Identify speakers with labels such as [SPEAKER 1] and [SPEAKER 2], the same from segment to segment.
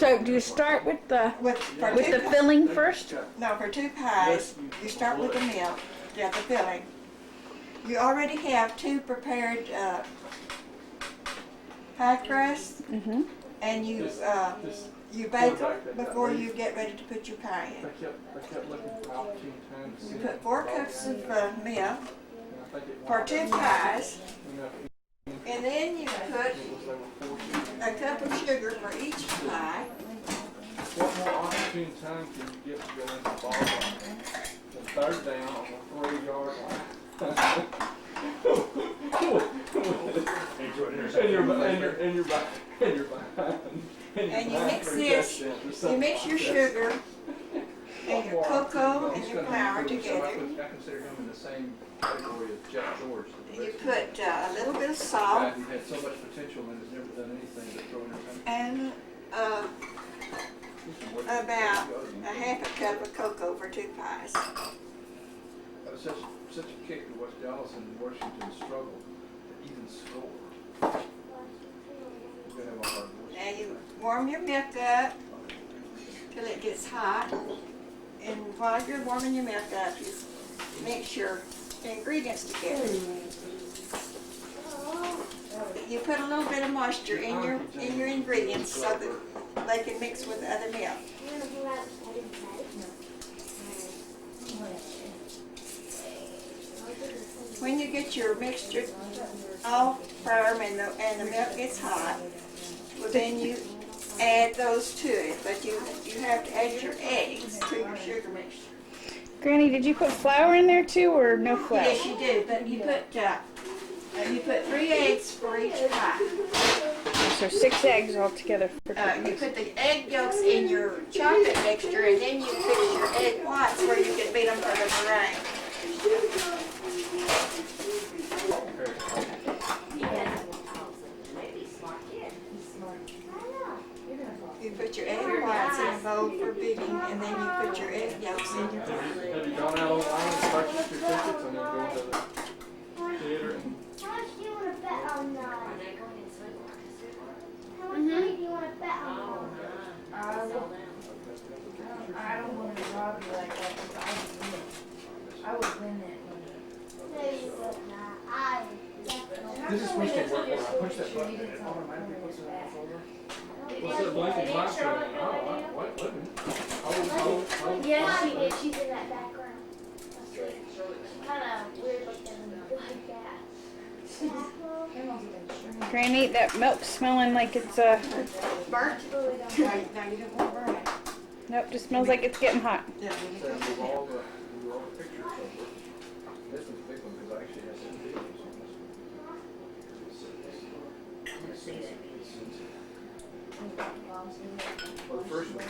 [SPEAKER 1] So do you start with the
[SPEAKER 2] With
[SPEAKER 1] the filling first?
[SPEAKER 2] No, for 2 pies, you start with the milk, the filling. You already have 2 prepared pie crusts, and you bake them before you get ready to put your pie in. You put 4 cups of milk for 2 pies, and then you put a cup of sugar for each pie.
[SPEAKER 3] What more opportune time can you get to go into the ball game than third down on the 3-yard line?
[SPEAKER 2] And you mix this, you mix your sugar and your cocoa and your flour together.
[SPEAKER 3] I consider him in the same category as Jeff George.
[SPEAKER 2] You put a little bit of salt.
[SPEAKER 3] He had so much potential and has never done anything but throw in his
[SPEAKER 2] And about a half a cup of cocoa for 2 pies.
[SPEAKER 3] That was such a kick to watch Dallas and Washington struggle to even score.
[SPEAKER 2] Now you warm your milk up till it gets hot, and while you're warming your milk up, you mix your ingredients together. You put a little bit of moisture in your ingredients so that they can mix with the other milk. When you get your mixture all firm and the milk gets hot, well, then you add those to it. But you have to add your eggs to your sugar mixture.
[SPEAKER 1] Granny, did you put flour in there too, or no flour?
[SPEAKER 2] Yes, you do. But you put 3 eggs for each pie.
[SPEAKER 1] So 6 eggs altogether. For
[SPEAKER 2] You put the egg yolks in your chocolate mixture, and then you fix your egg whites where you can beat them for the meringue. You put your egg whites in a bowl for beating, and then you put your egg yolks in your bowl.
[SPEAKER 3] Have you gone out online and purchased your tickets and then go to the theater and...
[SPEAKER 4] How much do you want to bet on that? How much money do you want to bet on that?
[SPEAKER 5] I don't want to rob you like that because I would win that money.
[SPEAKER 4] No, you would not. I definitely.
[SPEAKER 3] This is supposed to work when I push that button and it automatically puts it on the folder. What's that blinking light saying? Oh, what?
[SPEAKER 4] Yeah, she did. She's in that background. Kind of weird looking like that.
[SPEAKER 1] Granny, that milk's smelling like it's
[SPEAKER 2] Burnt?
[SPEAKER 4] But we don't
[SPEAKER 2] No, you don't want to burn it.
[SPEAKER 1] nope, just smells like it's getting hot.
[SPEAKER 2] Yeah,
[SPEAKER 3] So move all the pictures over. This one's a big one because I actually have some videos on this one. Well, the first one.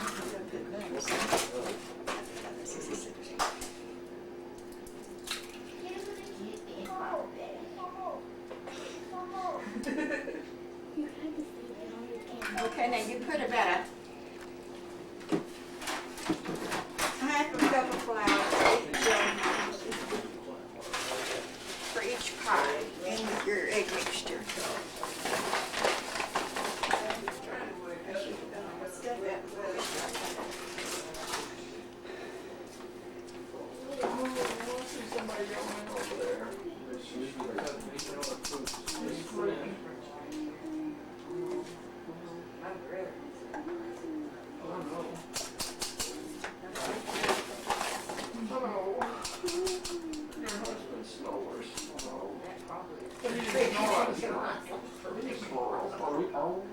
[SPEAKER 2] Okay, now you put about a half a cup of flour for each pie in your egg mixture.
[SPEAKER 3] Somebody yelling over there.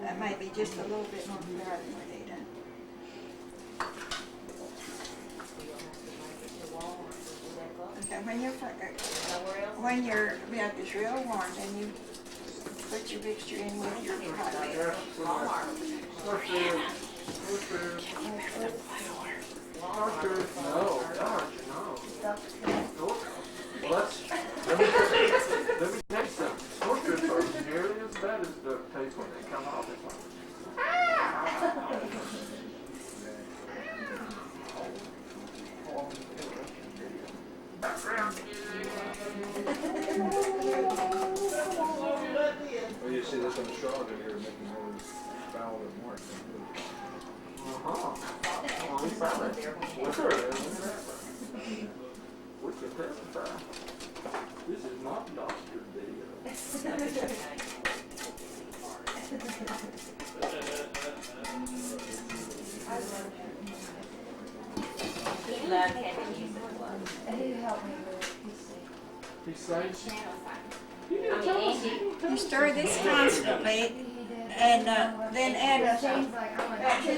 [SPEAKER 2] That might be just a little bit more flour than we need. Okay, when your milk is real warm, then you put your mixture in with your hot milk.
[SPEAKER 3] Let me tell you something. Scorchers are nearly as bad as the taste when they come off. It's like, well, you see this on the straw that you're making more foul than more. Sure it is. We can testify. This is not Dr. D.
[SPEAKER 5] He loved having music club. And he helped me with it.
[SPEAKER 3] He says,
[SPEAKER 2] You stir this constantly, and then add a 2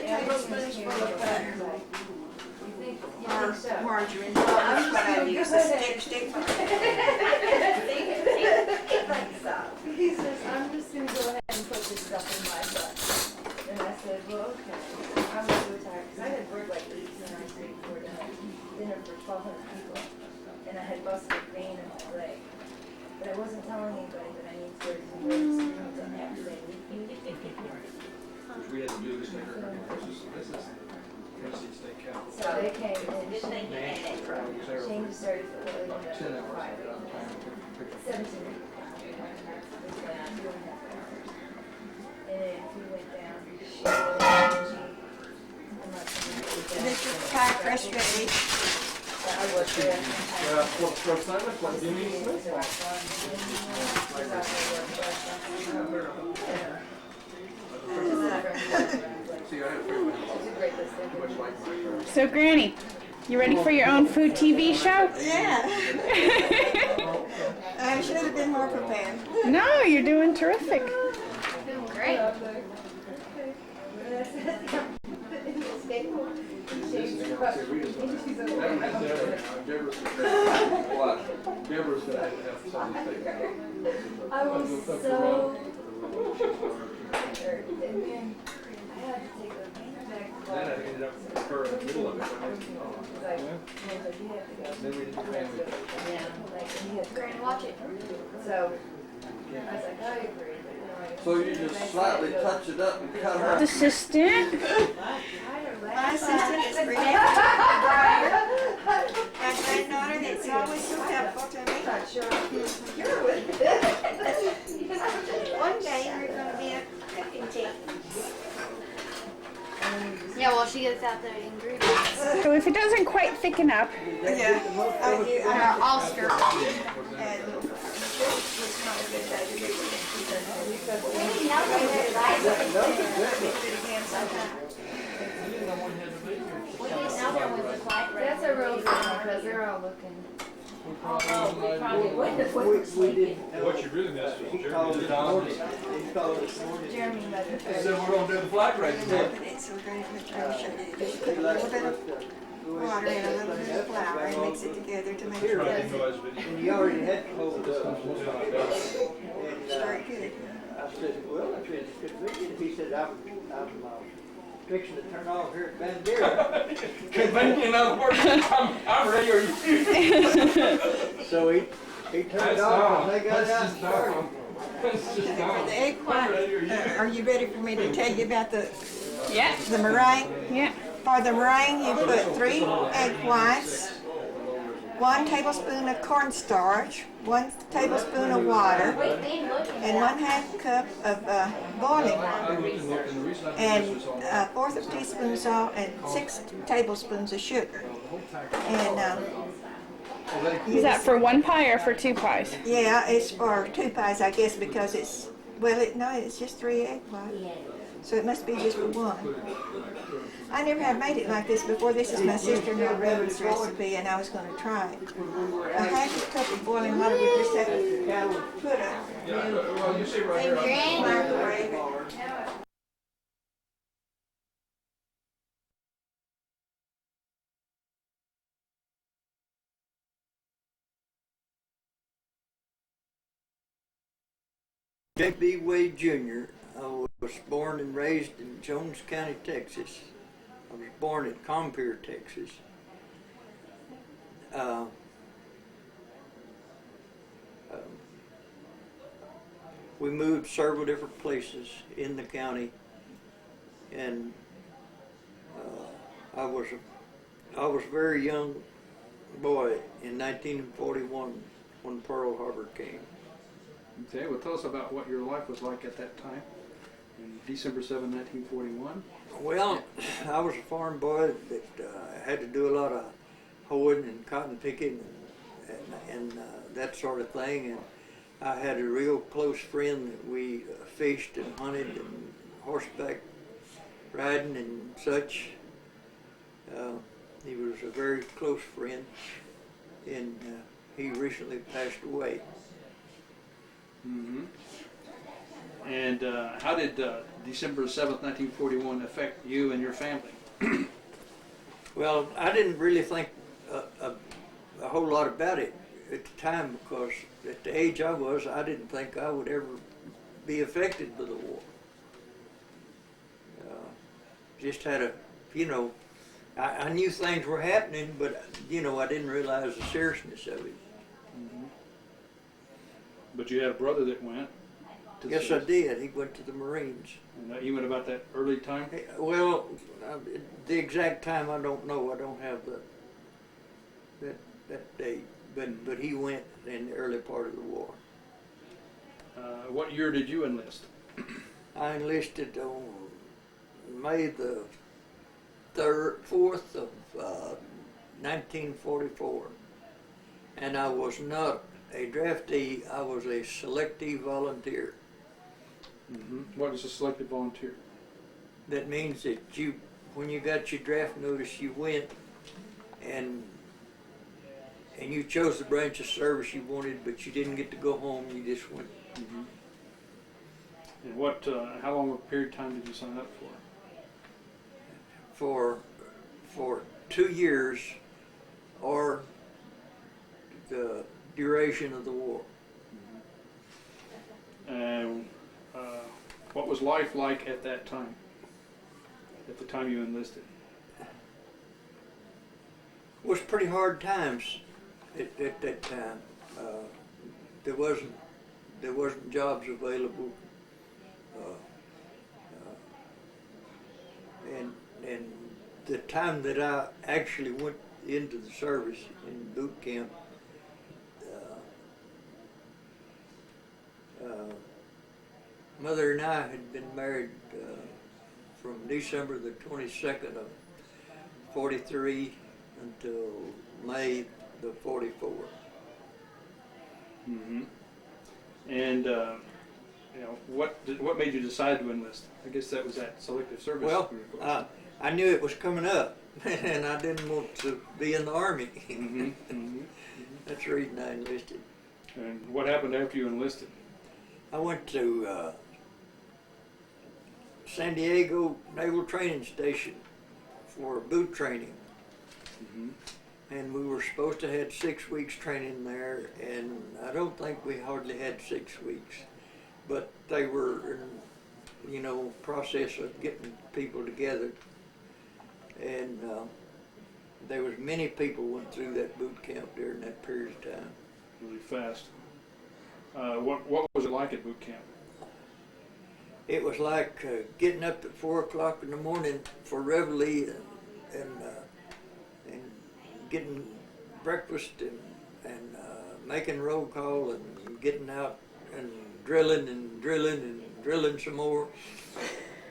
[SPEAKER 2] tablespoons full of butter or margarine. That's what I use, a stick.
[SPEAKER 5] He says, I'm just going to go ahead and put this stuff in my butt. And I said, well, okay. I was so tired because I had worked like 18 hours straight before dinner for 1,200 people. And I had busted a vein in my leg. But I wasn't telling anybody that I need surgery and spoons on after they leave.
[SPEAKER 6] Which we had to do this later. This is Tennessee State Capitol.
[SPEAKER 5] So they came in.
[SPEAKER 6] Shane
[SPEAKER 5] Shane started for really
[SPEAKER 6] about 10 hours
[SPEAKER 5] 5
[SPEAKER 6] at a time.
[SPEAKER 5] 17. And then he went down.
[SPEAKER 2] This is pie crust ready.
[SPEAKER 5] I was there.
[SPEAKER 3] for Simon, like Jimmy Smith.
[SPEAKER 6] See, I had a much like my
[SPEAKER 1] So, Granny, you ready for your own food TV show?
[SPEAKER 2] Yeah. I should have been more prepared.
[SPEAKER 1] No, you're doing terrific.
[SPEAKER 4] Great.
[SPEAKER 6] Deborah's gonna have something to say.
[SPEAKER 5] I was so hurt, and then I had to take a back to
[SPEAKER 6] Then I ended up with her in the middle of it. Then we did the family.
[SPEAKER 4] Granny, watch it.
[SPEAKER 5] So I was like, I agree.
[SPEAKER 7] So you just slightly touch it up and cut her.
[SPEAKER 1] Assistant.
[SPEAKER 2] My assistant is Renee, my granddaughter that's always so helpful to me. One day you're going to be a cooking team.
[SPEAKER 4] Yeah, well, she gets out the ingredients.
[SPEAKER 1] So if it doesn't quite thicken up,
[SPEAKER 2] Yeah, I'll stir. And it's not a good day to do it.
[SPEAKER 5] That's a real good one because they're all looking.
[SPEAKER 6] What you really missed was Jeremy.
[SPEAKER 5] Jeremy let
[SPEAKER 6] He said we're gonna do the flag raising.
[SPEAKER 2] But it's so great. Let me show you. Just put a little bit of water and a little bit of flour and mix it together to make sure it's
[SPEAKER 7] And you already had clothes
[SPEAKER 2] very good.
[SPEAKER 7] I said, well, I said, it's convenient. He said, I'm fixing to turn off here at Bandera.
[SPEAKER 3] Convenient, in other words, I'm ready or you.
[SPEAKER 7] So he turned off and they got out and started.
[SPEAKER 3] It's just
[SPEAKER 2] For the
[SPEAKER 3] gone.
[SPEAKER 2] egg white, are you ready for me to tell you about the
[SPEAKER 1] yeah,
[SPEAKER 2] meringue?
[SPEAKER 1] yeah.
[SPEAKER 2] For the meringue, you put 3 egg whites, 1 tablespoon of cornstarch, 1 tablespoon of water, and 1/2 cup of boiling water, and 1/4 of a teaspoon of salt, and 6 tablespoons of sugar. And
[SPEAKER 1] Is that for one pie or for 2 pies?
[SPEAKER 2] yeah, it's for 2 pies, I guess, because it's, well, no, it's just 3 egg whites. So it must be just for 1. I never have made it like this before. This is my sister-in-law Rose recipe, and I was going to try it. A 1/2 cup of boiling water, we just have to put a
[SPEAKER 3] Well, you see right here.
[SPEAKER 2] microwave.
[SPEAKER 7] J.B. Wade Jr. I was born and raised in Jones County, Texas. I was born in Compier, Texas. We moved several different places in the county, and I was a very young boy in 1941 when Pearl Harbor came.
[SPEAKER 6] Okay, well, tell us about what your life was like at that time. in December 7, 1941.
[SPEAKER 7] Well, I was a farm boy that had to do a lot of hoeing and cotton picking and that sort of thing. And I had a real close friend that we fished and hunted and horseback riding and such. He was a very close friend, and he recently passed away.
[SPEAKER 6] Mm-hmm. And how did December 7th, 1941 affect you and your family?
[SPEAKER 7] Well, I didn't really think a whole lot about it at the time because at the age I was, I didn't think I would ever be affected by the war. Just had a, you know, I knew things were happening, but, you know, I didn't realize the seriousness of it.
[SPEAKER 6] Mm-hmm. But you had a brother that went.
[SPEAKER 7] Yes, I did. He went to the Marines.
[SPEAKER 6] And he went about that early time?
[SPEAKER 7] Well, the exact time I don't know. I don't have that date. But he went in the early part of the war.
[SPEAKER 6] What year did you enlist?
[SPEAKER 7] I enlisted on May the 4th of 1944, and I was not a draftee. I was a selective volunteer.
[SPEAKER 6] Mm-hmm. What is a selective volunteer?
[SPEAKER 7] That means that you, when you got your draft notice, you went and you chose the branch of service you wanted, but you didn't get to go home. You just went.
[SPEAKER 6] Mm-hmm. And what? How long a period of time did you sign up for?
[SPEAKER 7] For 2 years, or the duration of the war.
[SPEAKER 6] And what was life like at that time? At the time you enlisted?
[SPEAKER 7] It was pretty hard times at that time. There wasn't jobs available, and the time that I actually went into the service in boot camp, Mother and I had been married from December the 22nd of 43 until May the 44.
[SPEAKER 6] Mm-hmm. And you know, what made you decide to enlist? I guess that was that selective service.
[SPEAKER 7] Well, I knew it was coming up, and I didn't want to be in the Army.
[SPEAKER 6] Mm-hmm. Mm-hmm.
[SPEAKER 7] That's the reason I enlisted.
[SPEAKER 6] And what happened after you enlisted?
[SPEAKER 7] I went to San Diego Naval Training Station for boot training.
[SPEAKER 6] Mm-hmm.
[SPEAKER 7] And we were supposed to have 6 weeks training there, and I don't think we hardly had 6 weeks. But they were in, you know, process of getting people together. And there was many people went through that boot camp during that period of time.
[SPEAKER 6] Really fast. What was it like at boot camp?
[SPEAKER 7] It was like getting up at 4 o'clock in the morning for reveille and getting breakfast and making roll call and getting out and drilling some more.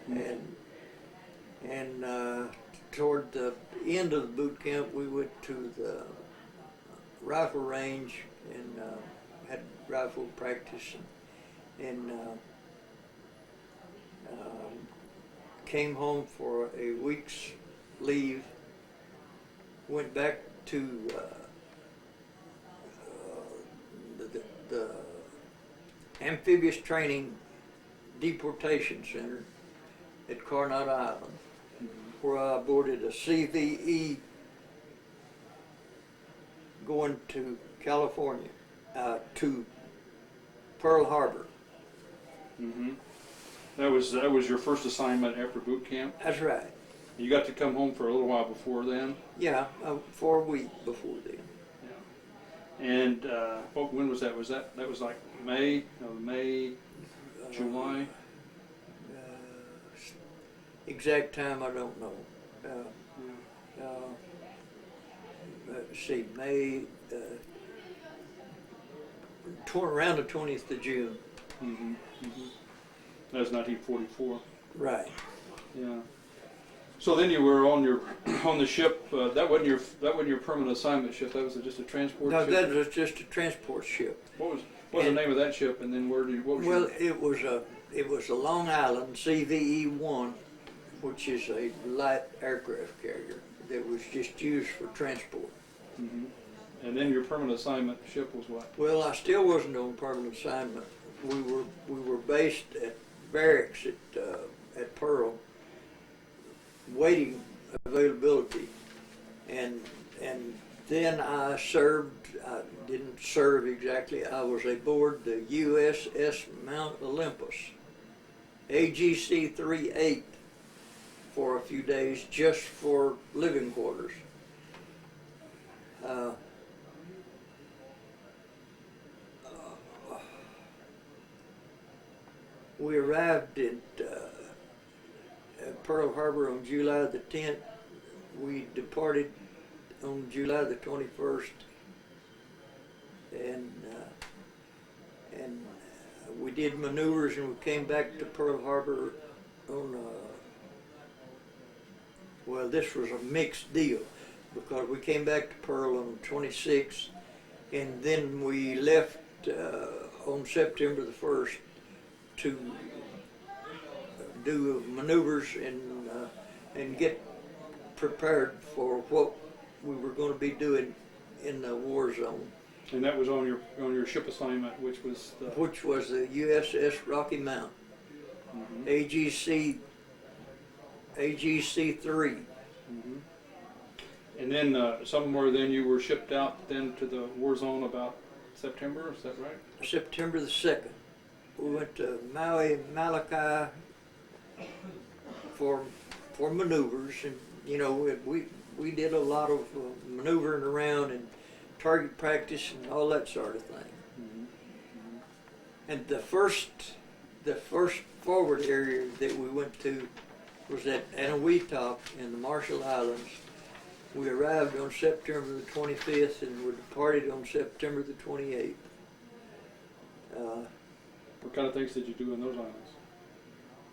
[SPEAKER 7] And toward the end of the boot camp, we went to the rifle range and had rifle practice and came home for a week's leave. Went back to the amphibious training deportation center at Coronado Island, where I boarded a CVE going to California, to Pearl Harbor.
[SPEAKER 6] Mm-hmm. That was your first assignment after boot camp?
[SPEAKER 7] That's right.
[SPEAKER 6] You got to come home for a little while before then?
[SPEAKER 7] Yeah, for a week before then.
[SPEAKER 6] Yeah. And when was that? Was that was like May, July?
[SPEAKER 7] Exact time I don't know. Let's see, May, around the 20th of June.
[SPEAKER 6] Mm-hmm. Mm-hmm. That was 1944.
[SPEAKER 7] Right.
[SPEAKER 6] Yeah. So then you were on the ship. That wasn't your permanent assignment ship. That was just a transport
[SPEAKER 7] No,
[SPEAKER 6] ship.
[SPEAKER 7] that was just a transport ship.
[SPEAKER 6] What was the name of that ship? And then what was
[SPEAKER 7] Well, it was a Long Island CVE-1, which is a light aircraft carrier that was just used for transport.
[SPEAKER 6] hmm And then your permanent assignment ship was what?
[SPEAKER 7] Well, I still wasn't on permanent assignment. We were based at barracks at Pearl, waiting availability, and then I served. I didn't serve exactly. I was aboard the USS Mount Olympus, AGC 38, for a few days just for living quarters. We arrived at Pearl Harbor on July the 10th. We departed on July the 21st, and we did maneuvers, and we came back to Pearl Harbor on. Well, this was a mixed deal because we came back to Pearl on the 26th, and then we left on September the 1st to do maneuvers and get prepared for what we were going to be doing in the war zone.
[SPEAKER 6] And that was on your ship assignment, which was
[SPEAKER 7] the USS Rocky Mount,
[SPEAKER 6] Mhm.
[SPEAKER 7] AGC 3.
[SPEAKER 6] Mhm. And then somewhere then you were shipped out then to the war zone about September. Is that right?
[SPEAKER 7] September the 2nd. We went to Maui, Malachi for maneuvers, and we did a lot of maneuvering around and target practice and all that sort of thing.
[SPEAKER 6] Mm-hmm.
[SPEAKER 7] And the first forward area that we went to was at Anahuitop in the Marshall Islands. We arrived on September the 25th and we departed on September the 28th.
[SPEAKER 6] What kind of things did you do in those islands?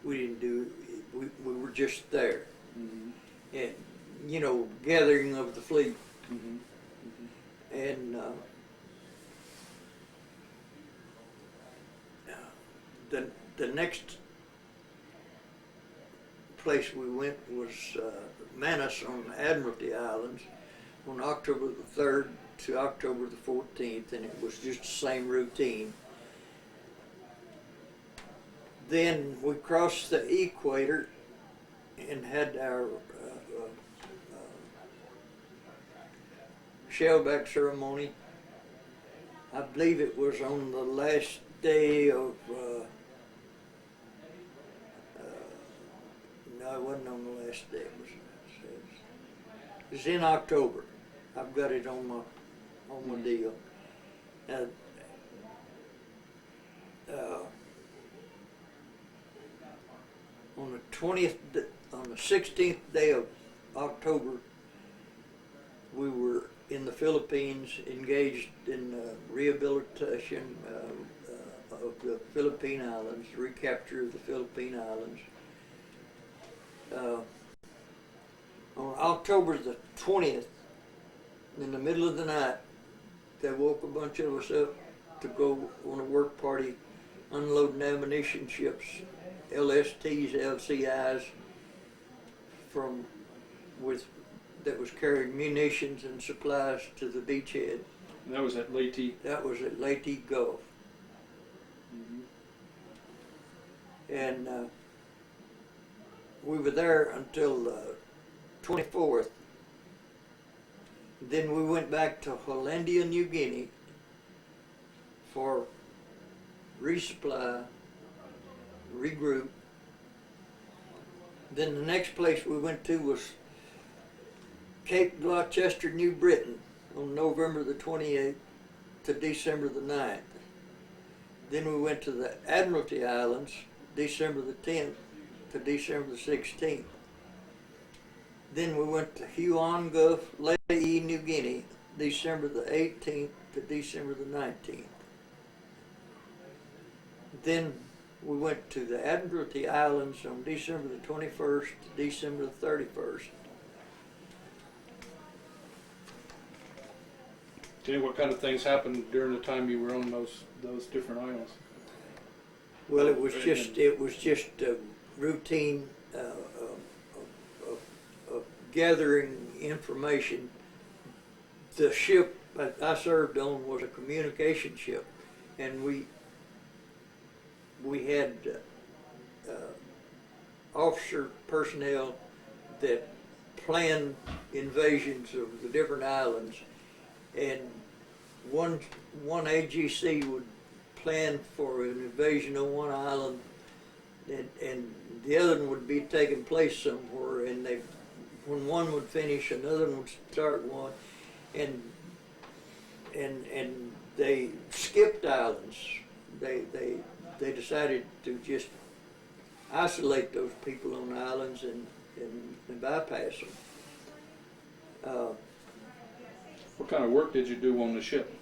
[SPEAKER 7] We didn't do, we were just there.
[SPEAKER 6] Mm-hmm.
[SPEAKER 7] And, gathering of the fleet.
[SPEAKER 6] Mm-hmm.
[SPEAKER 7] And the next place we went was Manus on Admiralty Islands on October the 3rd to October the 14th, and it was just the same routine. Then we crossed the equator and had our shellback ceremony. I believe it was on the last day of, no, it wasn't on the last day. It was in October. I've got it on my deal. On the 16th day of October, we were in the Philippines, engaged in rehabilitation of the Philippine Islands, recapture of the Philippine Islands. On October the 20th, in the middle of the night, they woke a bunch of us up to go on a work party unloading ammunition ships, LSTs, LCIs, that was carrying munitions and supplies to the beachhead.
[SPEAKER 6] And that was at Leyte.
[SPEAKER 7] That was at Leyte Gulf.
[SPEAKER 6] Mm-hmm.
[SPEAKER 7] And we were there until the 24th. Then we went back to Hollandia, New Guinea for resupply, regroup. Then the next place we went to was Cape Gloucester, New Britain on November the 28th to December the 9th. Then we went to the Admiralty Islands, December the 10th to December the 16th. Then we went to Huon Gulf, Lae, New Guinea, December the 18th to December the 19th. Then we went to the Admiralty Islands on December the 21st to December the 31st.
[SPEAKER 6] Okay, what kind of things happened during the time you were on those different islands?
[SPEAKER 7] Well, it was just routine gathering information. The ship I served on was a communication ship, and we had officer personnel that planned invasions of the different islands, and one AGC would plan for an invasion on one island, and the other one would be taking place somewhere, and when one would finish, another one would start one, and they skipped islands. They decided to just isolate those people on the islands and bypass them.
[SPEAKER 6] What kind of work did you do on the ship?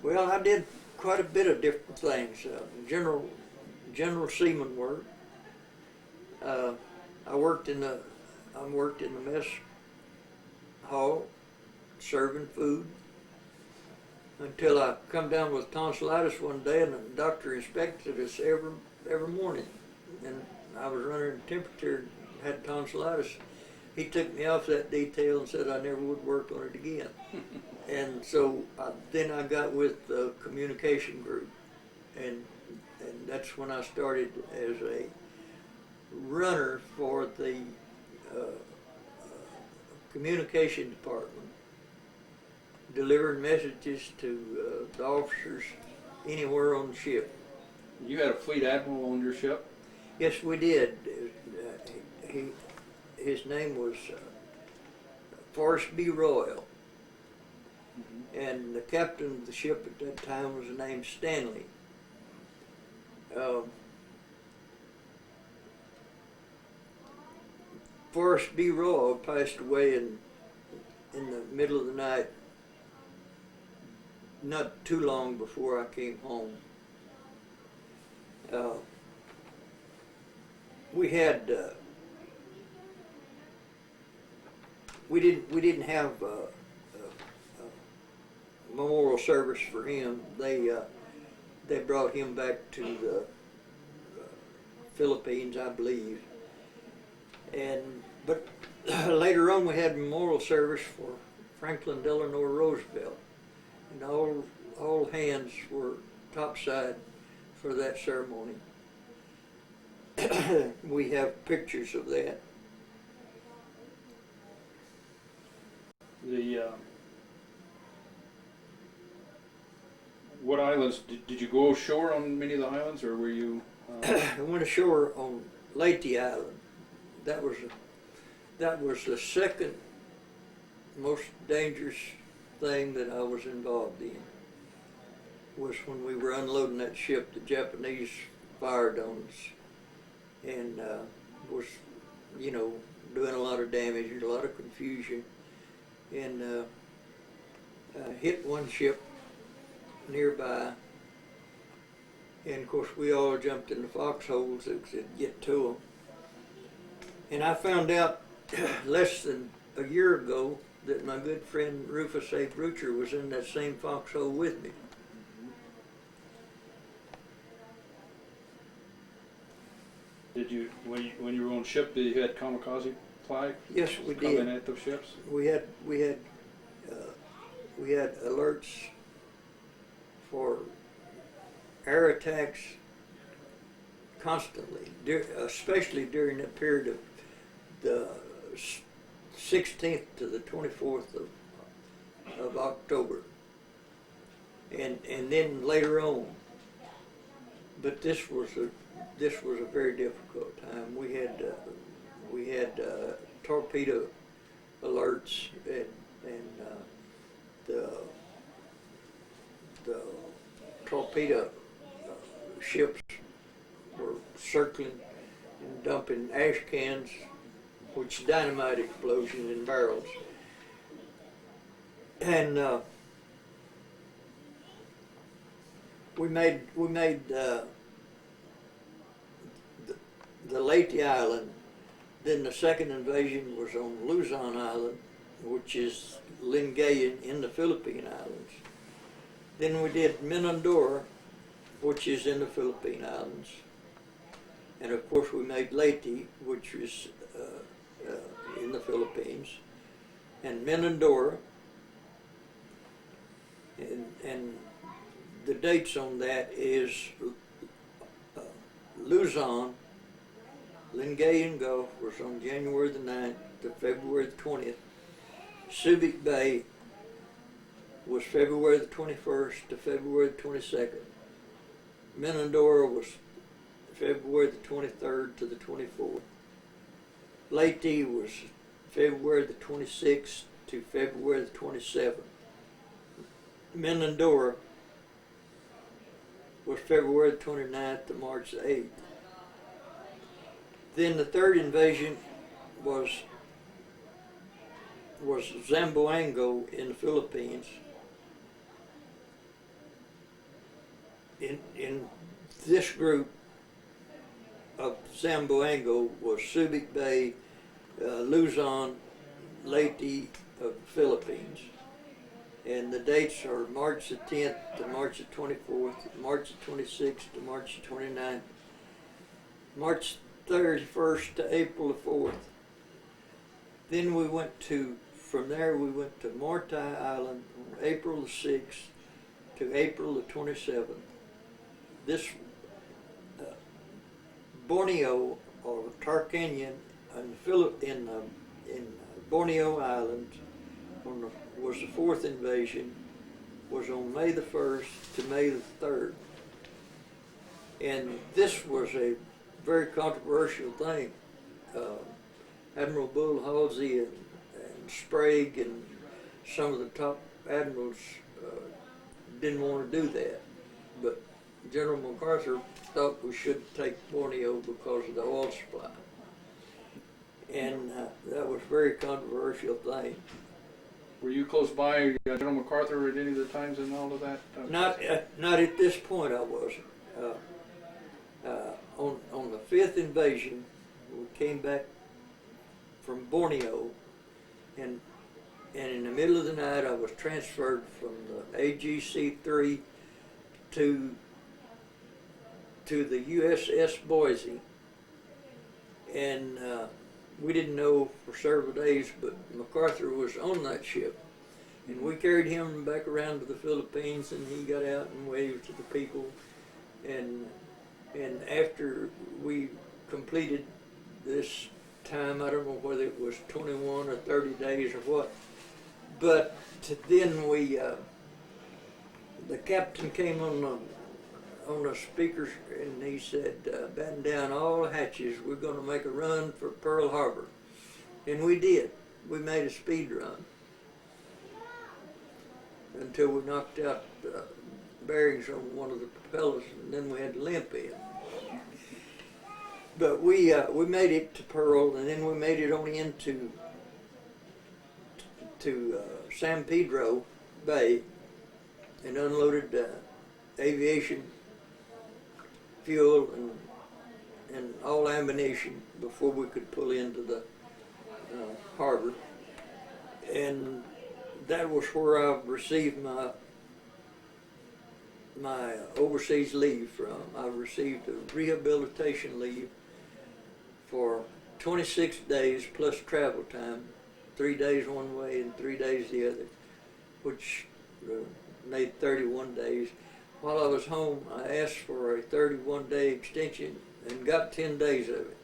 [SPEAKER 7] Well, I did quite a bit of different things. General seaman work. I worked in the mess hall, serving food, until I come down with tonsillitis one day, and the doctor inspected us every morning, and I was running a temperature, had tonsillitis. He took me off that detail and said I never would work on it again. And so then I got with the communication group, and that's when I started as a runner for the communication department, delivering messages to the officers anywhere on the ship.
[SPEAKER 6] You had a fleet admiral on your ship?
[SPEAKER 7] Yes, we did. His name was Forrest B. Royal, and the captain of the ship at that time was named Stanley. Forrest B. Royal passed away in the middle of the night, not too long before I came home. We had we didn't have a memorial service for him. They brought him back to the Philippines, I believe, but later on we had memorial service for Franklin Delano Roosevelt, and all hands were topside for that ceremony. We have pictures of that.
[SPEAKER 6] What islands did you go ashore on? Many of the islands, or were you?
[SPEAKER 7] I went ashore on Leyte Island. That was the second most dangerous thing that I was involved in. Was when we were unloading that ship. The Japanese fired on us, and was, doing a lot of damage and a lot of confusion, and hit one ship nearby, and of course we all jumped in the foxholes to get to them. And I found out less than a year ago that my good friend Rufus A. Brucher was in that same foxhole with me.
[SPEAKER 6] Did you, when you were on ship, did you had kamikaze flag?
[SPEAKER 7] Yes, we
[SPEAKER 6] coming
[SPEAKER 7] did.
[SPEAKER 6] at those ships?
[SPEAKER 7] We had alerts for air attacks constantly, especially during the period of the 16th to the 24th of October, and then later on. But this was a very difficult time. We had torpedo alerts, and the torpedo ships were circling and dumping ash cans, which dynamite explosion in barrels. And we made the Leyte Island. Then the second invasion was on Luzon Island, which is Lingayen in the Philippine Islands. Then we did Minandora, which is in the Philippine Islands. And of course we made Leyte, which is in the Philippines. And Minandora. And the dates on that is Luzon, Lingayen Gulf was on January the 9th to February the 20th. Subic Bay was February the 21st to February the 22nd. Minandora was February the 23rd to the 24th. Leyte was February the 26th to February the 27th. Minandora was February the 29th to March the 8th. Then the third invasion was Zamboango in the Philippines. In this group of Zamboango was Subic Bay, Luzon, Leyte of the Philippines. And the dates are March the 10th to March the 24th, March the 26th to March the 29th, March 31st to April the 4th. Then we went to, from there we went to Mortai Island on April the 6th to April the 27th. This Borneo or Tarkanian in Borneo Island was the fourth invasion, was on May the 1st to May the 3rd. And this was a very controversial thing. Admiral Bull Halsey and Sprague and some of the top admirals didn't want to do that. But General MacArthur thought we should take Borneo because of the oil supply. And that was a very controversial thing.
[SPEAKER 6] Were you close by General MacArthur at any of the times in all of that?
[SPEAKER 7] Not at this point I wasn't. On the fifth invasion, we came back from Borneo, and in the middle of the night I was transferred from the AGC-3 to the USS Boise, and we didn't know for several days, but MacArthur was on that ship, and we carried him back around to the Philippines, and he got out and waved to the people, and after we completed this time, I don't know whether it was 21 or 30 days or what, but then the captain came on the speakers and he said, batten down all hatches, we're going to make a run for Pearl Harbor. And we did. We made a speed run until we knocked out bearings on one of the propellers, and then we had to limp in. But we made it to Pearl, and then we made it on into San Pedro Bay and unloaded aviation fuel and all ammunition before we could pull into the harbor. And that was where I received my overseas leave from. I received a rehabilitation leave for 26 days plus travel time, 3 days one way and 3 days the other, which made 31 days. While I was home, I asked for a 31-day extension and got 10 days of it.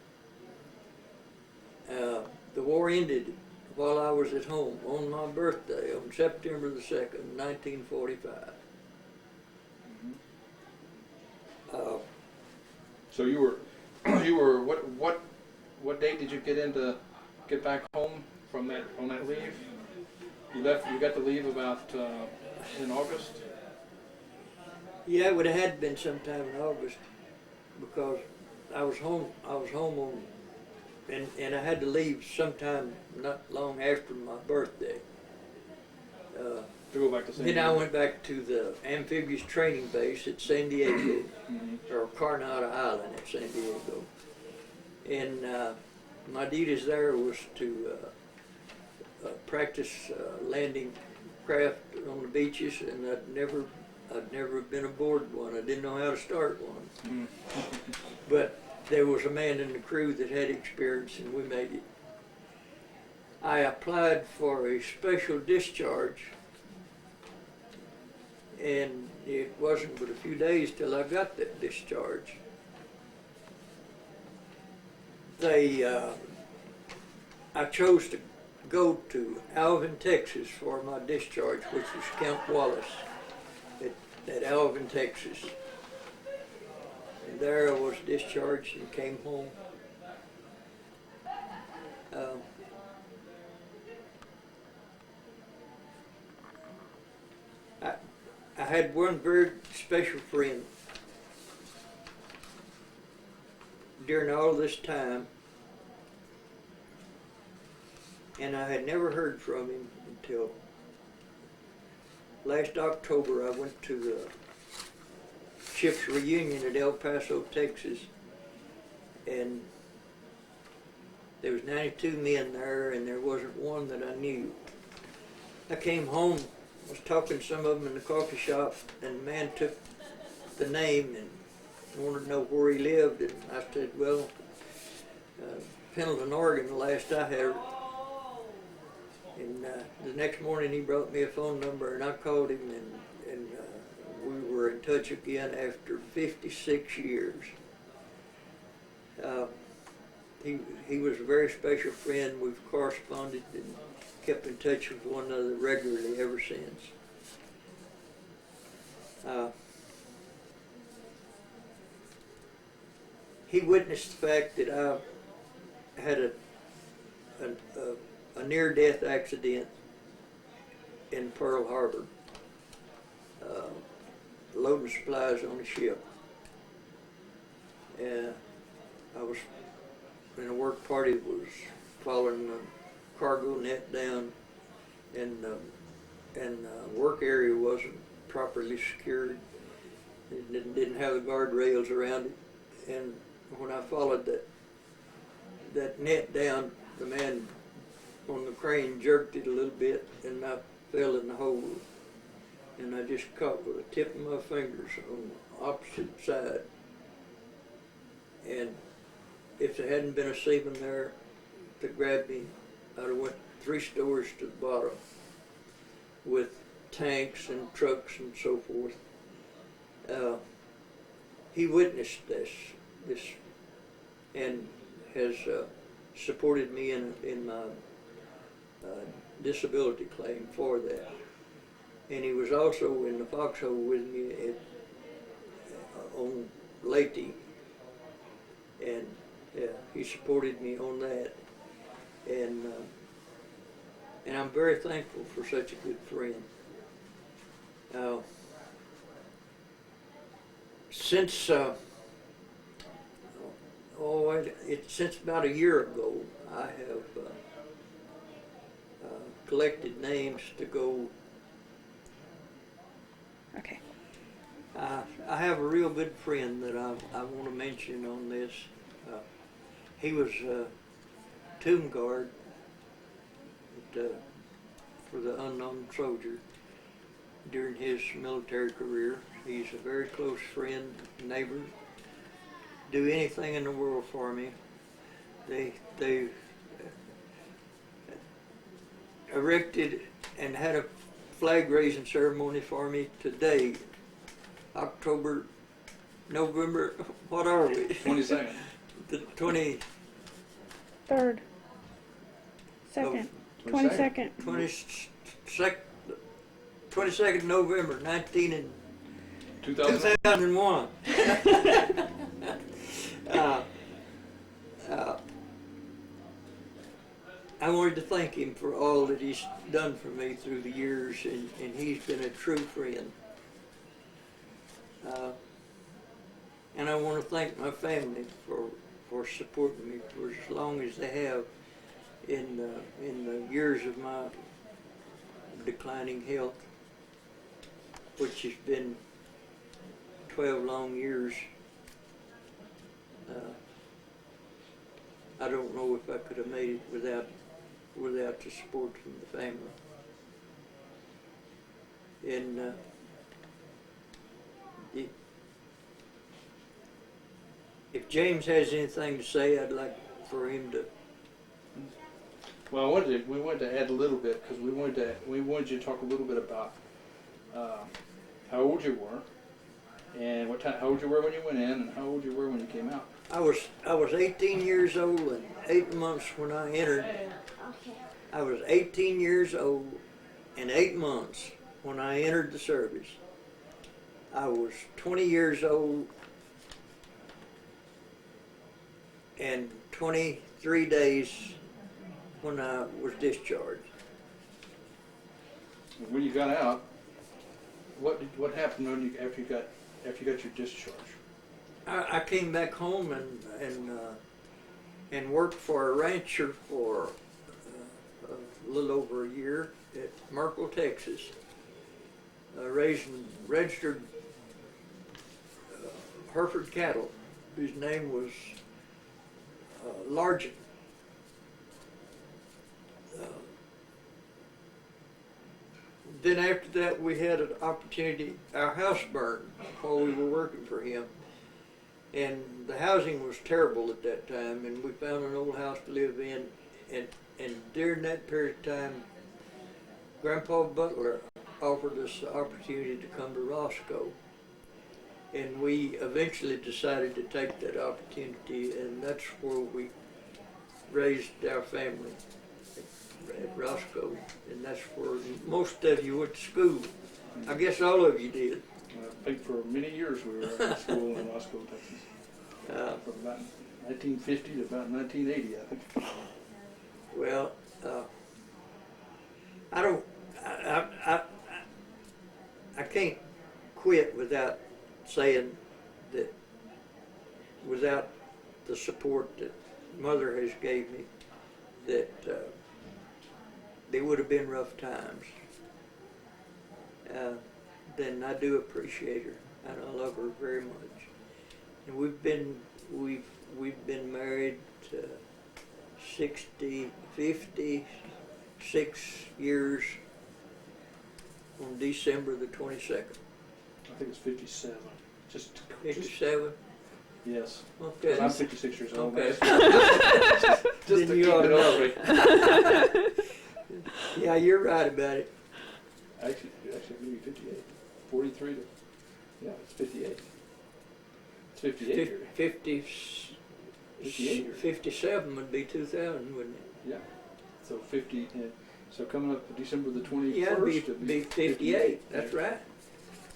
[SPEAKER 7] The war ended while I was at home on my birthday on September the 2nd, 1945.
[SPEAKER 6] So you were what date did you get back home from that on that leave? You got the leave about in August?
[SPEAKER 7] Yeah, it would have had been sometime in August because I was home on, and I had to leave sometime not long after my birthday.
[SPEAKER 6] To go back to San Diego.
[SPEAKER 7] Then I went back to the amphibious training base at San Diego, or Coronado Island at San Diego. And my duties there was to practice landing craft on the beaches, and I'd never been aboard one. I didn't know how to start one. But there was a man in the crew that had experience, and we made it. I applied for a special discharge, and it wasn't but a few days till I got that discharge. I chose to go to Alvin, Texas for my discharge, which was Camp Wallace at Alvin, Texas. And there I was discharged and came home. I had one very special friend during all this time, and I had never heard from him until last October. I went to the ship's reunion at El Paso, Texas, and there was 92 men there, and there wasn't one that I knew. I came home, was talking to some of them in the coffee shop, and the man took the name and wanted to know where he lived, and I said, well, Pendleton, Oregon, the last I heard. And the next morning he brought me a phone number, and I called him, and we were in touch again after 56 years. He was a very special friend. We've corresponded and kept in touch with one another regularly ever since. He witnessed the fact that I had a near-death accident in Pearl Harbor, loading supplies on a ship. And I was in a work party that was following the cargo net down, and the work area wasn't properly secured. It didn't have the guardrails around it. And when I followed that net down, the man on the crane jerked it a little bit, and I fell in the hole. And I just caught with the tip of my fingers on the opposite side. And if there hadn't been a seaman there to grab me, I'd have went 3 stories to the bottom with tanks and trucks and so forth. He witnessed this and has supported me in my disability claim for that. And he was also in the foxhole with me on Leyte, and he supported me on that. And I'm very thankful for such a good friend. Since since about a year ago, I have collected names to go.
[SPEAKER 1] Okay.
[SPEAKER 7] I have a real good friend that I want to mention on this. He was tomb guard for the unknown soldier during his military career. He's a very close friend, neighbor. Do anything in the world for me. They erected and had a flag raising ceremony for me today, November, what are we?
[SPEAKER 6] 22nd.
[SPEAKER 7] The 20.
[SPEAKER 1] Third. Second. 22nd.
[SPEAKER 7] 22nd November,
[SPEAKER 6] 2000.
[SPEAKER 7] 2001. I wanted to thank him for all that he's done for me through the years, and he's been a true friend. And I want to thank my family for supporting me for as long as they have in the years of my declining health, which has been 12 long years. I don't know if I could have made it without the support from the family. And if James has anything to say, I'd like for him to.
[SPEAKER 6] Well, we wanted to add a little bit because we wanted you to talk a little bit about how old you were and how old you were when you went in and how old you were when you came out.
[SPEAKER 7] I was 18 years old and 8 months when I entered.
[SPEAKER 4] Okay.
[SPEAKER 7] I was 18 years old and 8 months when I entered the service. I was 20 years old and 23 days when I was discharged.
[SPEAKER 6] When you got out, what happened after you got your discharge?
[SPEAKER 7] I came back home and worked for a rancher for a little over a year at Merkel, Texas, raising registered Hereford cattle, whose name was Largent. Then after that, we had an opportunity. Our house burned while we were working for him, and the housing was terrible at that time. And we found an old house to live in, and during that period of time, Grandpa Butler offered us the opportunity to come to Roscoe, and we eventually decided to take that opportunity, and that's where we raised our family. At Roscoe, and that's where most of you went to school. I guess all of you did.
[SPEAKER 6] I think for many years we were at school in Roscoe, Texas, from about 1950 to about 1980, I think.
[SPEAKER 7] Well, I can't quit without saying that without the support that Mother has gave me, that they would have been rough times. Then I do appreciate her, and I love her very much. And we've been married 56 years on December the 22nd.
[SPEAKER 6] I think it's 57. Just
[SPEAKER 7] 57?
[SPEAKER 6] Yes.
[SPEAKER 7] Okay.
[SPEAKER 6] I'm 56 years old.
[SPEAKER 7] Okay.
[SPEAKER 6] Just to
[SPEAKER 7] Then
[SPEAKER 6] keep
[SPEAKER 7] you ought
[SPEAKER 6] it
[SPEAKER 7] to know. Yeah, you're right about it.
[SPEAKER 6] Actually, maybe 58. 43 to, yeah, it's 58. It's 58 here. 58 years.
[SPEAKER 7] 57 would be 2000, wouldn't it?
[SPEAKER 6] Yeah. So 50, so coming up December the 21st.
[SPEAKER 7] Yeah, it'd be 58. That's right.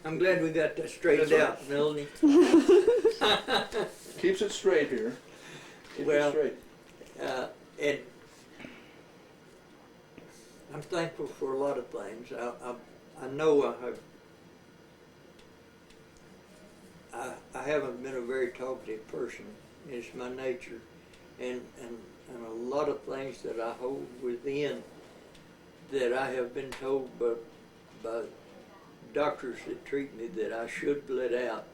[SPEAKER 7] I'm glad we got that straightened
[SPEAKER 6] That's
[SPEAKER 7] out, Melanie.
[SPEAKER 6] Keeps it straight here. Keeps
[SPEAKER 7] Well,
[SPEAKER 6] it straight.
[SPEAKER 7] And I'm thankful for a lot of things. I know I haven't been a very talkative person. It's my nature, and a lot of things that I hold within that I have been told by doctors that treat me that I should let out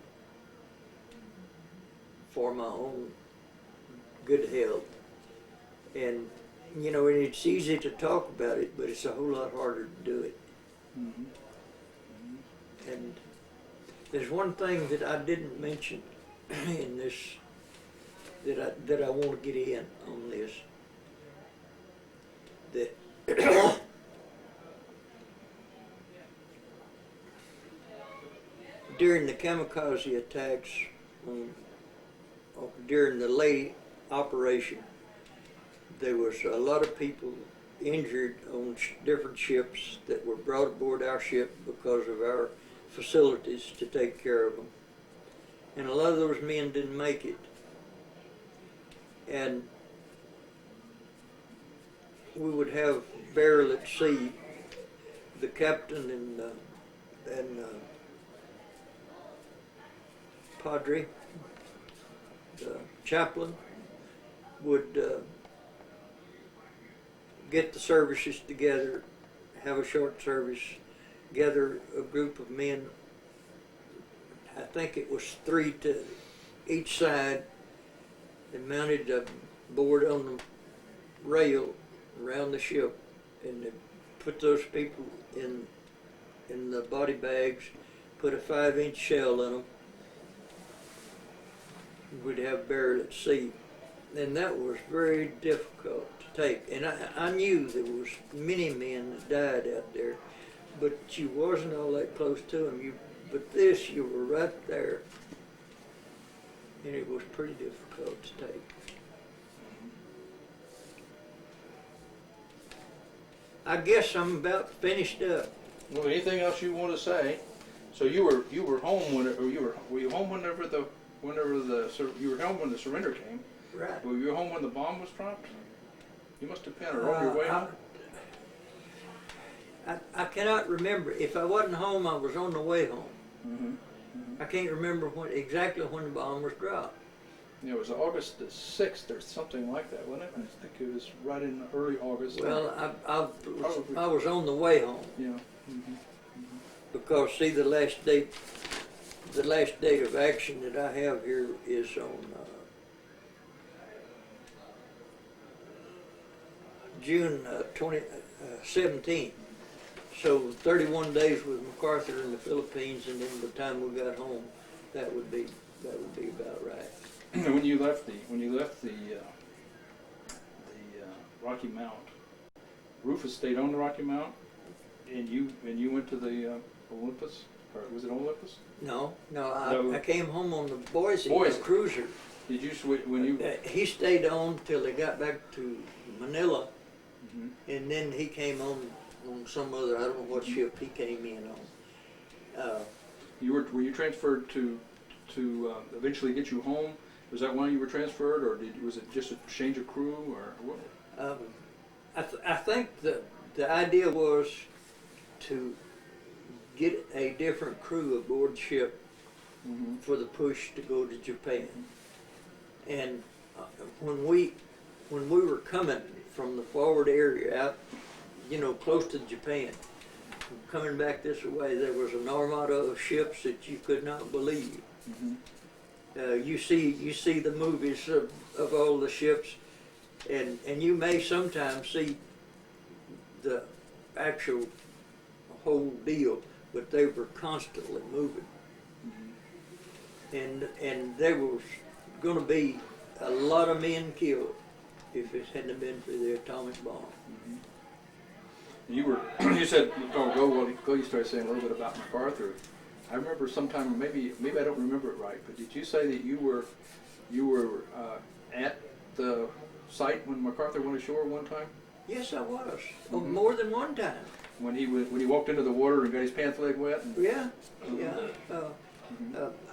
[SPEAKER 7] for my own good health. And you know, and it's easy to talk about it, but it's a whole lot harder to do it.
[SPEAKER 6] Mm-hmm.
[SPEAKER 7] And there's one thing that I didn't mention in this that I want to get in on this. That during the kamikaze attacks during the late operation, there was a lot of people injured on different ships that were brought aboard our ship because of our facilities to take care of them. And a lot of those men didn't make it. And we would have burial at sea. The captain and padre, the chaplain, would get the services together, have a short service, gather a group of men. I think it was 3 to each side. They mounted board on the rail around the ship, and they put those people in the body bags, put a 5-inch shell in them. We'd have buried at sea, and that was very difficult to take. And I knew there was many men that died out there, but you wasn't all that close to them. But this, you were right there, and it was pretty difficult to take. I guess I'm about finished up.
[SPEAKER 6] Well, anything else you want to say? So you were home when were you home whenever you were home when the surrender came?
[SPEAKER 7] Right.
[SPEAKER 6] Were you home when the bomb was dropped? You must have been or on your way home.
[SPEAKER 7] I cannot remember. If I wasn't home, I was on the way home.
[SPEAKER 6] Mm-hmm.
[SPEAKER 7] I can't remember exactly when the bomb was dropped.
[SPEAKER 6] Yeah, it was August the 6th or something like that, wasn't it? I think it was right in early August.
[SPEAKER 7] Well, I was on the way home.
[SPEAKER 6] Yeah. Mm-hmm.
[SPEAKER 7] Because see, the last date of action that I have here is on June 17th. So 31 days with MacArthur in the Philippines, and then by the time we got home, that would be about right.
[SPEAKER 6] When you left the Rocky Mount, Rufus stayed on the Rocky Mount, and you went to the Olympus, or was it Olympus?
[SPEAKER 7] No,
[SPEAKER 6] No.
[SPEAKER 7] I came home on the Boise cruiser.
[SPEAKER 6] Did you when you?
[SPEAKER 7] He stayed on till they got back to Manila,
[SPEAKER 6] Mm-hmm.
[SPEAKER 7] and then he came on some other, I don't know what ship he came in on.
[SPEAKER 6] Were you transferred to eventually get you home? Was that why you were transferred, or was it just a change of crew, or what?
[SPEAKER 7] I think the idea was to get a different crew aboard ship
[SPEAKER 6] Mm-hmm.
[SPEAKER 7] for the push to go to Japan. And when we were coming from the forward area out, close to Japan, coming back this way, there was an armada of ships that you could not believe.
[SPEAKER 6] Mm-hmm.
[SPEAKER 7] You see the movies of all the ships, and you may sometimes see the actual whole deal, but they were constantly moving. And there was going to be a lot of men killed if it hadn't been for the atomic bomb.
[SPEAKER 6] Mm-hmm. You said, you started saying a little bit about MacArthur. I remember sometime, maybe I don't remember it right, but did you say that you were at the site when MacArthur went ashore one time?
[SPEAKER 7] Yes, I was.
[SPEAKER 6] Mm-hmm.
[SPEAKER 7] More than one time.
[SPEAKER 6] When he walked into the water and got his pants leg wet?
[SPEAKER 7] Yeah.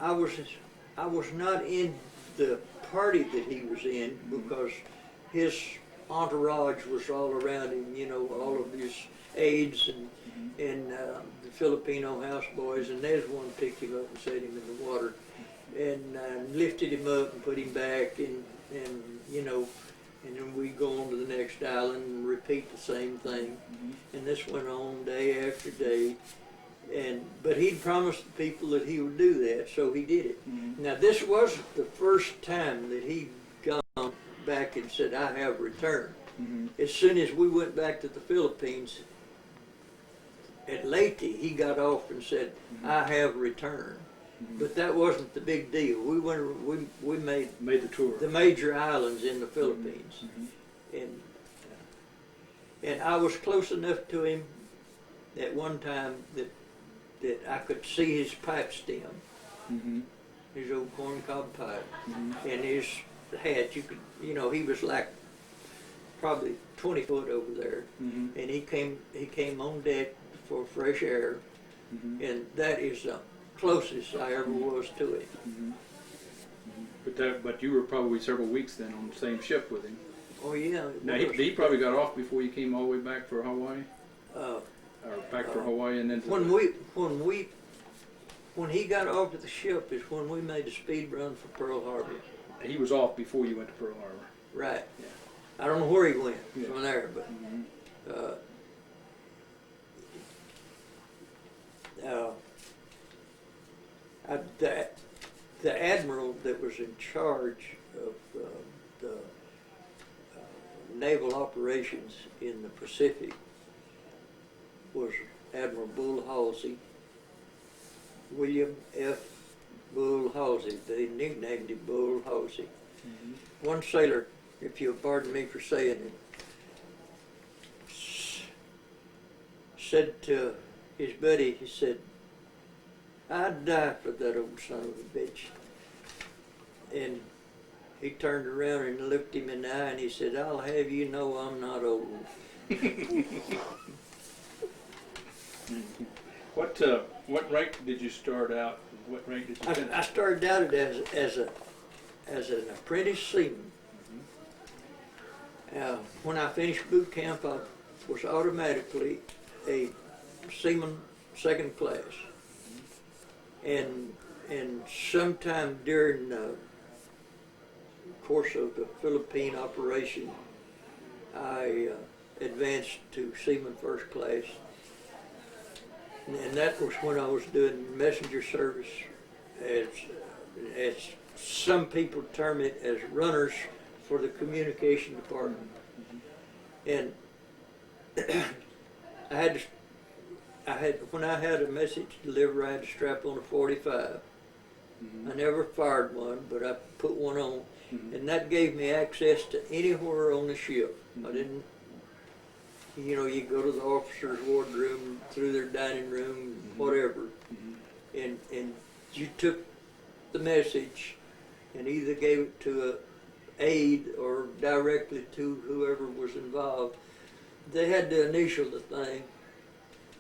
[SPEAKER 7] I was not in the party that he was in because his entourage was all around him. All of his aides and the Filipino houseboys, and there's one picked him up and set him in the water and lifted him up and put him back, and then we go on to the next island and repeat the same thing. And this went on day after day. But he'd promised the people that he would do that, so he did it.
[SPEAKER 6] Mm-hmm.
[SPEAKER 7] Now, this wasn't the first time that he'd gone back and said, "I have returned."
[SPEAKER 6] Mm-hmm.
[SPEAKER 7] As soon as we went back to the Philippines, at Leyte, he got off and said, "I have returned."
[SPEAKER 6] Mm-hmm.
[SPEAKER 7] But that wasn't the big deal. We made
[SPEAKER 6] Made the tour.
[SPEAKER 7] the major islands in the Philippines.
[SPEAKER 6] Mm-hmm.
[SPEAKER 7] And I was close enough to him at one time that I could see his pipe stem,
[SPEAKER 6] Mm-hmm.
[SPEAKER 7] his old corncob pipe,
[SPEAKER 6] Mm-hmm.
[SPEAKER 7] and his hat. You could, he was like probably 20 foot over there,
[SPEAKER 6] Mm-hmm.
[SPEAKER 7] and he came on deck for fresh air,
[SPEAKER 6] Mm-hmm.
[SPEAKER 7] and that is the closest I ever was to it.
[SPEAKER 6] Mm-hmm. But you were probably several weeks then on the same ship with him.
[SPEAKER 7] Oh yeah. it
[SPEAKER 6] Now
[SPEAKER 7] was.
[SPEAKER 6] he probably got off before you came all the way back for Hawaii,
[SPEAKER 7] Uh,
[SPEAKER 6] or back for Hawaii and then.
[SPEAKER 7] When he got off of the ship is when we made a speed run for Pearl Harbor.
[SPEAKER 6] He was off before you went to Pearl Harbor.
[SPEAKER 7] Right.
[SPEAKER 6] Yeah.
[SPEAKER 7] I don't know where he went
[SPEAKER 6] Yeah.
[SPEAKER 7] from there, but
[SPEAKER 6] Mm-hmm.
[SPEAKER 7] The admiral that was in charge of the naval operations in the Pacific was Admiral Bull Halsey, William F. Bull Halsey. They nicknamed him Bull Halsey. One sailor, if you'll pardon me for saying it, said to his buddy, he said, "I'd die for that old son of a bitch." And he turned around and looked him in the eye and he said, "I'll have you know I'm not old."
[SPEAKER 6] What rank did you start out? What rank did you finish?
[SPEAKER 7] I started out as an apprentice seaman. When I finished boot camp, I was automatically a seaman second class. And sometime during the course of the Philippine operation, I advanced to seaman first class. And that was when I was doing messenger service, as some people term it, as runners for the communication department. And when I had a message to deliver, I had to strap on a 45. I never fired one, but I put one on, and that gave me access to anywhere on the ship. I didn't, you go to the officer's wardroom, through their dining room, whatever, and you took the message and either gave it to a aide or directly to whoever was involved. They had to initial the thing,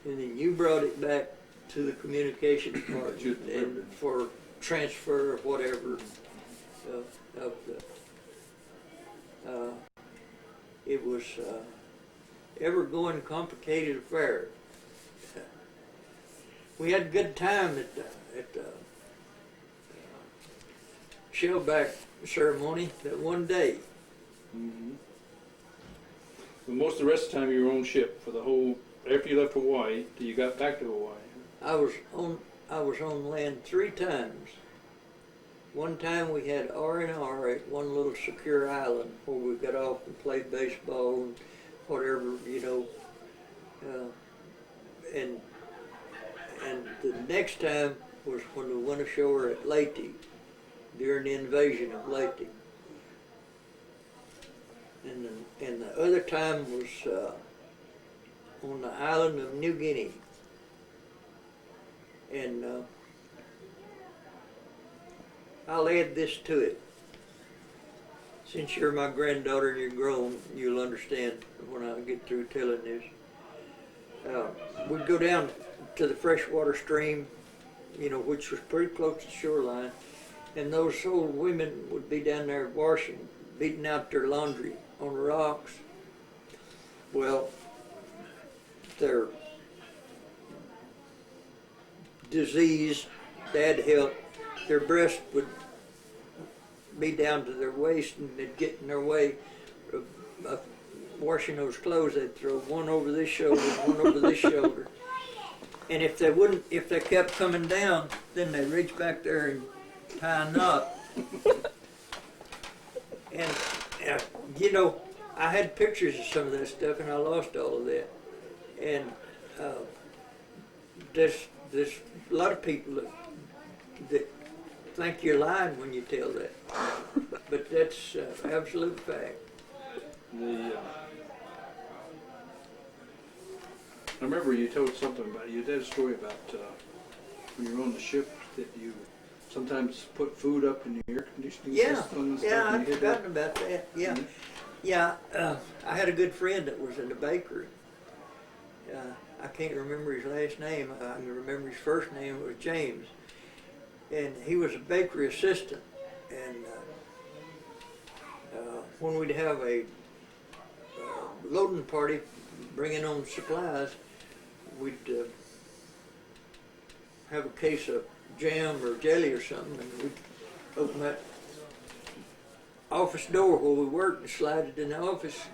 [SPEAKER 7] and then you brought it back to the communication department and for transfer or whatever of the. It was ever-going complicated affair. We had a good time at the shellback ceremony that one day.
[SPEAKER 6] Well, most of the rest of the time you were on ship for the whole, after you left Hawaii till you got back to Hawaii.
[SPEAKER 7] I was on land 3 times. One time we had R&R at one little secure island where we got off and played baseball and whatever, and the next time was when we went ashore at Leyte during the invasion of Leyte. And the other time was on the island of New Guinea. And I'll add this to it. Since you're my granddaughter and you're grown, you'll understand when I get through telling this. We'd go down to the freshwater stream, which was pretty close to the shoreline, and those old women would be down there washing, beating out their laundry on the rocks. Well, their disease, bad health, their breasts would be down to their waist, and they'd get in their way of washing those clothes. They'd throw one over this shoulder, one over this shoulder. And if they kept coming down, then they'd reach back there and tie a knot. And I had pictures of some of that stuff, and I lost all of that. And there's a lot of people that think you're lying when you tell that, but that's absolute fact.
[SPEAKER 6] I remember you told something about, you did a story about when you were on the ship that you sometimes put food up in the air conditioning system and stuff.
[SPEAKER 7] Yeah, I'd forgotten about that. Yeah, I had a good friend that was in the bakery. I can't remember his last name. I can remember his first name. It was James. And he was a bakery assistant. And when we'd have a loading party, bringing on supplies, we'd have a case of jam or jelly or something, and we'd open that office door where we worked and slide it in the office.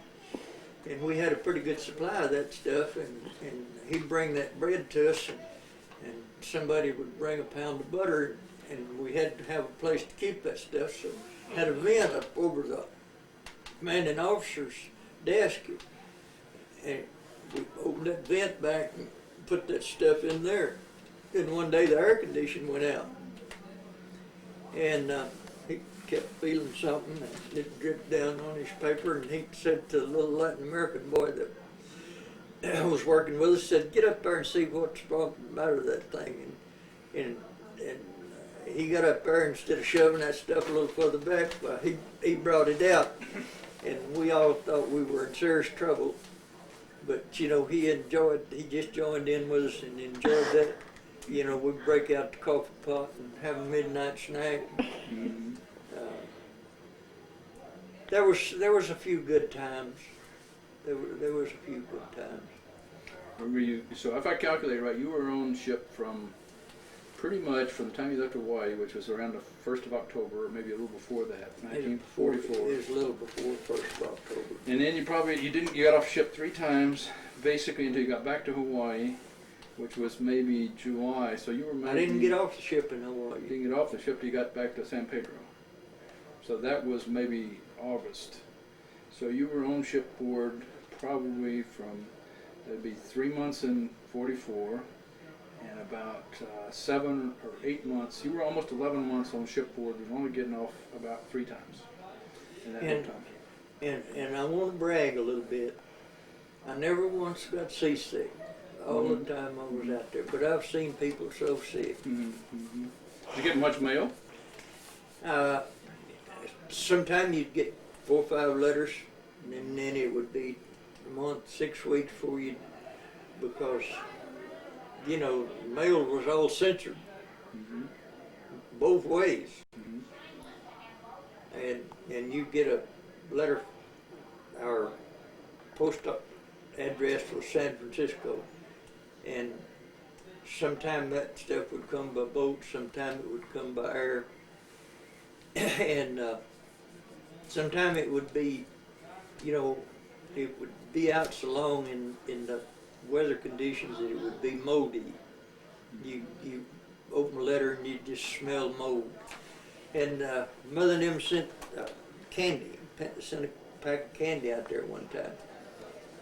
[SPEAKER 7] And we had a pretty good supply of that stuff, and he'd bring that bread to us, and somebody would bring a pound of butter, and we had to have a place to keep that stuff, so had a vent up over the commanding officer's desk, and we opened that vent back and put that stuff in there. Then one day the air conditioner went out, and he kept feeling something, and it dripped down on his paper, and he said to the little Latin American boy that was working with us, said, "Get up there and see what's the matter with that thing." And he got up there, instead of shoving that stuff a little further back, well, he brought it out, and we all thought we were in serious trouble. But you know, he just joined in with us and enjoyed that. You know, we'd break out the coffee pot and have a midnight snack. There was a few good times. There was a few good times.
[SPEAKER 6] Were you, so if I calculate right, you were on ship from pretty much from the time you left Hawaii, which was around the 1st of October, or maybe a little before that, 1944.
[SPEAKER 7] It was a little before 1st of October.
[SPEAKER 6] And then you got off ship 3 times, basically until you got back to Hawaii, which was maybe July. So you were maybe,
[SPEAKER 7] I didn't get off the ship in Hawaii.
[SPEAKER 6] You didn't get off the ship till you got back to San Pedro. So that was maybe August. So you were on shipboard probably from, that'd be 3 months in 44, and about 7 or 8 months. You were almost 11 months on shipboard. You were only getting off about 3 times in that whole time.
[SPEAKER 7] And I want to brag a little bit. I never once got seasick all the time I was out there, but I've seen people so sick.
[SPEAKER 6] Did you get much mail?
[SPEAKER 7] Sometimes you'd get 4 or 5 letters, and then it would be a month, 6 weeks before you, because, you know, mail was all censored, both ways. And you get a letter, our post address was San Francisco, and sometime that stuff would come by boat, sometime it would come by air, and sometime it would be, you know, it would be out so long in the weather conditions that it would be moldy. You open a letter and you just smell mold. And Mother and them sent candy, sent a pack of candy out there one time,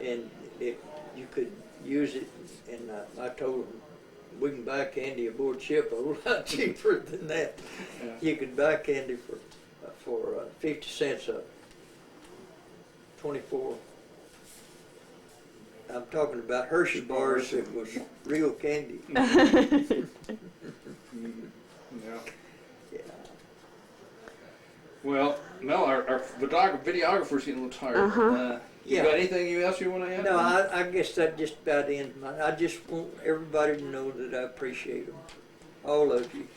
[SPEAKER 7] and you could use it. And I told them, we can buy candy aboard ship a whole lot cheaper than that. Yeah. You could buy candy for 50 cents a 24. I'm talking about Hershey bars. It was real candy. Yeah.
[SPEAKER 6] Well, Mel, our videographer's getting a little tired. You got anything else you want to add?
[SPEAKER 7] No, I guess that just about ends. I just want everybody to know that I appreciate them, all of you.